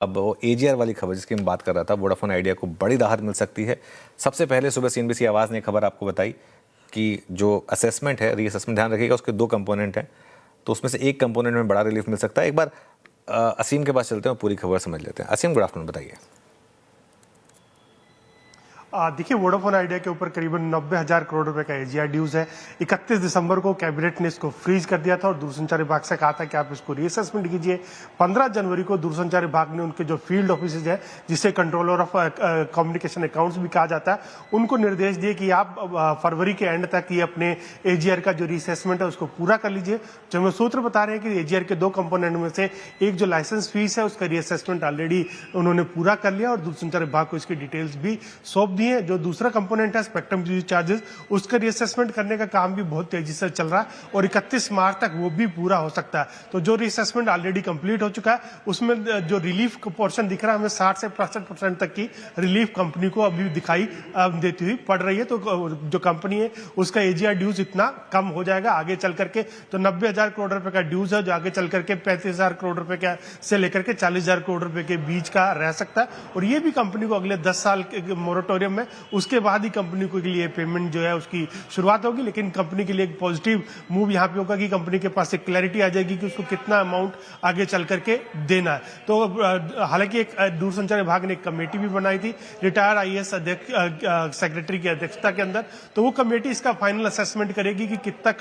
अब वो एजीआर वाली खबर जिसकी मैं बात कर रहा था, वोडाफोन आइडिया को बड़ी राहत मिल सकती है। सबसे पहले सुबह सीएनबीसी आवाज़ ने खबर आपको बताई कि जो असेसमेंट है, रीअसेसमेंट, ध्यान रखिएगा उसके 2 कंपोनेंट हैं, तो उसमें से एक कंपोनेंट में बड़ा रिलीफ मिल सकता है। एक बार असीम के पास चलते हैं और पूरी खबर समझ लेते हैं। असीम, गुड आफ्टरनून, बताइए। देखिए, वोडाफोन आइडिया के ऊपर करीबन 90,000 करोड़ रुपए का एजीआर ड्यूज है। 31 दिसंबर को कैबिनेट ने इसको फ्रीज कर दिया था और दूरसंचार विभाग से कहा था कि आप इसको रीअसेसमेंट कीजिए। 15 जनवरी को दूरसंचार विभाग ने उनके जो फील्ड ऑफिसेज है, जिसे कंट्रोलर ऑफ कम्युनिकेशन अकाउंट्स भी कहा जाता है, उनको निर्देश दिए कि आप फरवरी के एंड तक ये अपने एजीआर का जो रीअसेसमेंट है उसको पूरा कर लीजिए। जो हमें सूत्र बता रहे हैं कि एजीआर के 2 कंपोनेंट में से एक जो लाइसेंस फीस है उसका रीअसेसमेंट ऑलरेडी उन्होंने पूरा कर लिया और दूरसंचार विभाग को इसकी डिटेल्स भी सौंप दी है। जो दूसरा कंपोनेंट है स्पेक्ट्रम ड्यूटी चार्जेस, उसका रीअसेसमेंट करने का काम भी बहुत तेजी से चल रहा है और 31 मार्च तक वो भी पूरा हो सकता है। तो जो रीअसेसमेंट ऑलरेडी कंप्लीट हो चुका है उसमें जो रिलीफ पोर्शन दिख रहा है हमें 60 से 65% तक की रिलीफ कंपनी को अभी दिखाई देती हुई पड़ रही है। तो जो कंपनी है उसका एजीआर ड्यूज इतना कम हो जाएगा आगे चल करके। तो 90,000 करोड़ रुपए का ड्यूज है जो आगे चल करके 35,000 करोड़ रुपए का से लेकर के 40,000 करोड़ रुपए के बीच का रह सकता है और ये भी कंपनी को अगले 10 साल के मोरेटोरियम में उसके बाद ही कंपनी को के लिए पेमेंट जो है उसकी शुरुआत होगी। लेकिन कंपनी के लिए एक पॉजिटिव मूव यहाँ पे होगा कि कंपनी के पास एक क्लैरिटी आ जाएगी कि उसको कितना अमाउंट आगे चल करके देना है। तो हालांकि एक दूरसंचार विभाग ने एक कमेटी भी बनाई थी रिटायर्ड आईएएस सेक्रेटरी की अध्यक्षता के अंदर। तो वो कमेटी इसका फाइनल असेसमेंट करेगी कि कितना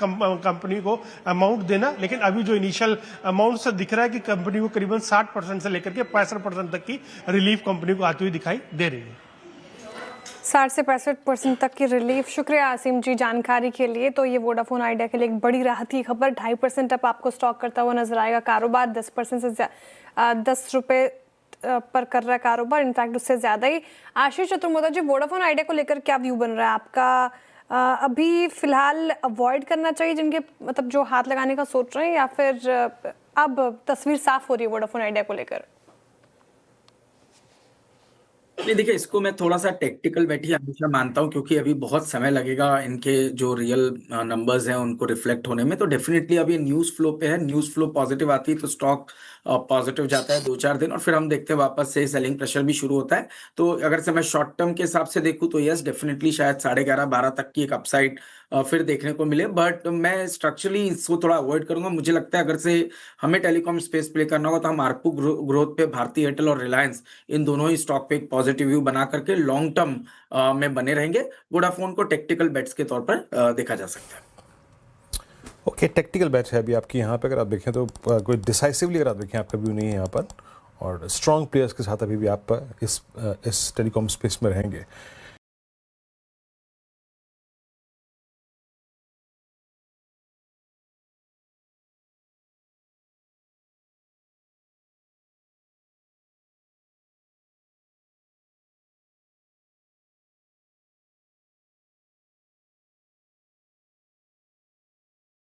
कंपनी को अमाउंट देना। लेकिन अभी जो इनिशियल अमाउंट से दिख रहा है कि कंपनी को करीबन 60% से लेकर के 65% तक की रिलीफ कंपनी को आती हुई दिखाई दे रही है। 60 से 65% तक की रिलीफ। शुक्रिया आसिम जी जानकारी के लिए। तो ये वोडाफोन आइडिया के लिए एक बड़ी राहत की खबर। 2.5% अब आपको स्टॉक करता हुआ नजर आएगा। कारोबार 10% से 10 रुपए पर कर रहा है कारोबार, इनफैक्ट उससे ज्यादा ही। आशीष चतुर्वेदी जी, वोडाफोन आइडिया को लेकर क्या व्यू बन रहा है आपका? अभी फिलहाल अवॉइड करना चाहिए जिनके मतलब जो हाथ लगाने का सोच रहे हैं, या फिर अब तस्वीर साफ हो रही है वोडाफोन आइडिया को लेकर? नहीं, देखिए, इसको मैं थोड़ा सा टेक्टिकल बेट ही हमेशा मानता हूँ क्योंकि अभी बहुत समय लगेगा इनके जो रियल नंबर्स हैं उनको रिफ्लेक्ट होने में। तो डेफिनेटली अभी न्यूज़ फ्लो पे है, न्यूज़ फ्लो पॉजिटिव आती है तो स्टॉक पॉजिटिव जाता है 2-4 दिन और फिर हम देखते हैं वापस से सेलिंग प्रेशर भी शुरू होता है। तो अगर से मैं शॉर्ट टर्म के हिसाब से देखूँ तो यस, डेफिनेटली शायद 11:30-12 तक की एक अपसाइड फिर देखने को मिले। बट मैं स्ट्रक्चरली इसको थोड़ा अवॉइड करूंगा। मुझे लगता है अगर से हमें टेलीकॉम स्पेस प्ले करना होगा तो हम आरपू ग्रोथ पे भारती एयरटेल और रिलायंस इन दोनों ही स्टॉक पे एक पॉजिटिव व्यू बना करके लॉन्ग टर्म में बने रहेंगे। वोडाफोन को टेक्टिकल बेट्स के तौर पर देखा जा सकता है। ओके, टेक्टिकल बेट है अभी आपकी यहाँ पे। अगर आप देखें तो कोई डिसाइसिवली अगर आप देखें आपका व्यू नहीं है यहाँ पर, और स्ट्रॉन्ग प्लेयर्स के साथ अभी भी आप इस टेलीकॉम स्पेस में रहेंगे।